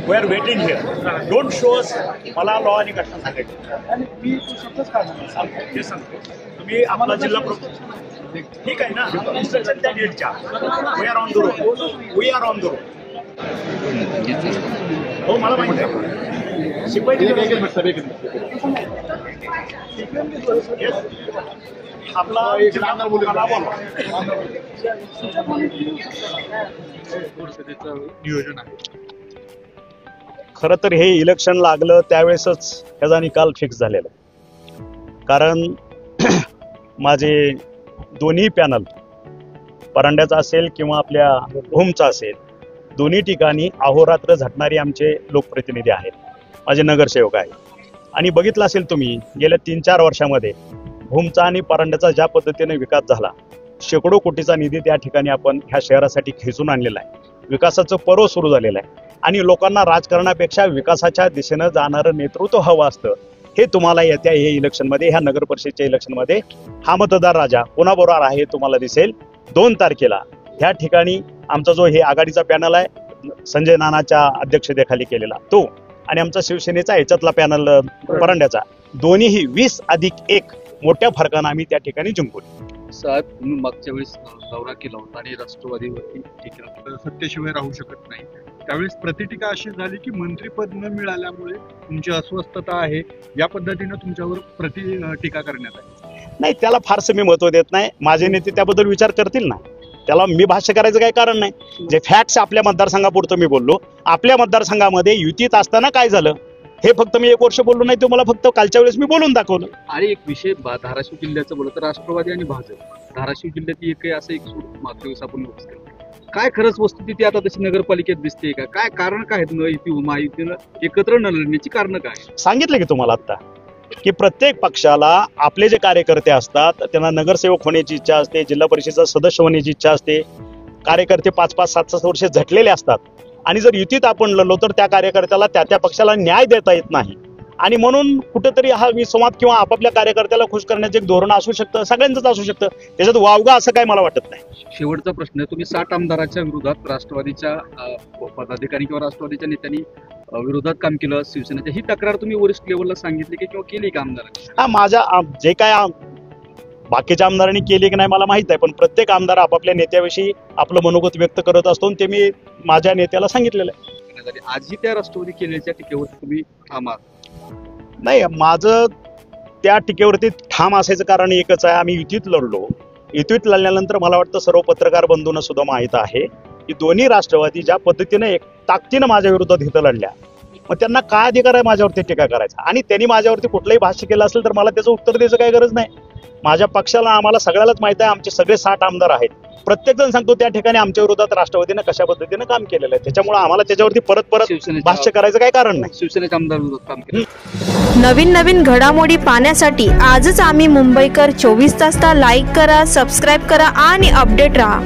We are waiting here. Don't show us. मला law आणि घटना सांगायची. मी सांगतो तुम्ही आपला जिल्हा प्रमुख ठीक आहे ना. इन्स्ट्रक्शन त्या डेटच्या. We are on the road. हो मला माहिती आहे. शिपाई आपला नियोजन आहे. खरं तर हे इलेक्शन लागलं त्यावेळेसच ह्याचा निकाल फिक्स झालेला. कारण माझे दोन्ही पॅनल परांड्याचा असेल किंवा आपल्या भूमचा असेल दोन्ही ठिकाणी अहोरात्र झटणारे आमचे लोकप्रतिनिधी आहेत, माझे नगरसेवक आहेत. आणि बघितलं असेल तुम्ही गेल्या 3-4 वर्षामध्ये भूमचा आणि परांड्याचा ज्या पद्धतीने विकास झाला, शेकडो कोटीचा निधी त्या ठिकाणी आपण ह्या शहरासाठी खेचून आणलेला आहे. विकासाचं पर्व सुरू झालेलं आहे आणि लोकांना राजकारणापेक्षा विकासाच्या दिशेनं जाणारं नेतृत्व हवं असतं. हे तुम्हाला येत्या हे इलेक्शनमध्ये, ह्या नगर परिषदेच्या इलेक्शनमध्ये हा मतदार राजा कोणाबरोबर आहे हे तुम्हाला दिसेल. 2 तारखेला ह्या ठिकाणी आमचा जो हे आघाडीचा पॅनल आहे संजय नानाच्या अध्यक्षतेखाली केलेला तो आणि आमचा शिवसेनेचा ह्याच्यातला पॅनल परांड्याचा, दोन्हीही 20+1 मोठ्या फरकानं आम्ही त्या ठिकाणी जिंकलो. साहेब, तुम्ही मागच्या वेळेस दौरा केला होता आणि राष्ट्रवादीवरती टीका सत्तेशिवाय राहू शकत नाही. त्यावेळेस प्रतिटीका अशी झाली की मंत्रीपद न मिळाल्यामुळे तुमची अस्वस्थता आहे, या पद्धतीनं तुमच्यावर टीका करण्यात आली. नाही, त्याला फारसं मी महत्व देत नाही. माझे नेते त्याबद्दल विचार करतील ना, त्याला मी भाष्य करायचं काही कारण नाही. जे फॅक्ट्स आपल्या मतदारसंघापुरतं मी बोललो. आपल्या मतदारसंघामध्ये युतीत असताना काय झालं हे फक्त मी 1 वर्ष बोललो नाही, तुम्हाला फक्त कालच्या वेळेस मी बोलून दाखवलं. आणि एक विषय धाराशिव जिल्ह्याचं बोललं तर राष्ट्रवादी आणि भाजप धाराशिव जिल्ह्यात एकही असं एक मागच्या वेळेस आपण काय खरंच वस्तुस्थिती आता तशी नगरपालिकेत दिसते का? काय कारण काय आहेत न महायुतीनं एकत्र न लढण्याची कारण काय? सांगितलं की तुम्हाला आता की प्रत्येक पक्षाला आपले जे कार्यकर्ते असतात त्यांना नगरसेवक होण्याची इच्छा असते, जिल्हा परिषदेचा सदस्य होण्याची इच्छा असते. कार्यकर्ते 5-5, 7-7 वर्ष झटलेले असतात आणि जर युतीत आपण लढलो तर त्या कार्यकर्त्याला त्या पक्षाला न्याय देता येत नाही. आणि म्हणून कुठेतरी हा विसंवाद किंवा आपापल्या कार्यकर्त्याला खुश करण्याचे एक धोरण असू शकतं, सगळ्यांचंच असू शकतं. त्याच्यात वावगा असं काय मला वाटत नाही. शेवटचा प्रश्न, तुम्ही 60 आमदाराच्या विरोधात राष्ट्रवादीच्या पदाधिकारी किंवा राष्ट्रवादीच्या नेत्यांनी विरोधात काम केलं शिवसेनेच्या, ही तक्रार तुम्ही वरिष्ठ लेवलला सांगितली की किंवा केली का आमदारांनी? हा, माझ्या जे काय बाकीच्या आमदारांनी केली की नाही मला माहित आहे, पण प्रत्येक आमदार आपापल्या नेत्याविषयी आपलं मनोगत व्यक्त करत असतो ते मी माझ्या नेत्याला सांगितलेलं आहे. आजही त्या राष्ट्रवादी केलेल्या टीकेवर तुम्ही ठाम नाही, माझं त्या टीकेवरती ठाम असायचं कारण एकच आहे, आम्ही युतीत लढलो. युतीत लढल्यानंतर मला वाटतं सर्व पत्रकार बंधूंना सुद्धा माहीत आहे की दोन्ही राष्ट्रवादी ज्या पद्धतीने एक ताकदीनं माझ्या विरोधात इथं लढल्या, मग त्यांना काय अधिकार आहे माझ्यावरती टीका करायचा? आणि त्यांनी माझ्यावरती कुठलंही भाष्य केलं असेल तर मला त्याचं उत्तर द्यायचं काही गरज नाही. माझ्या पक्षाला आम्हाला सगळ्यालाच माहित आहे, आमचे सगळे 60 आमदार आहेत. प्रत्येक जण सांगतो त्या ठिकाणी आमच्या विरोधात राष्ट्रवादीनं कशा पद्धतीनं काम केलेलं आहे. त्याच्यामुळे आम्हाला त्याच्यावरती परत भाष्य करायचं काही कारण नाही. शिवसेनेच्या आमदार विरोधात काम केलं. नवीन घडामोडी पाहण्यासाठी आजच आम्ही मुंबईकर 24 तासला लाईक करा, सबस्क्राईब करा आणि अपडेट राहा.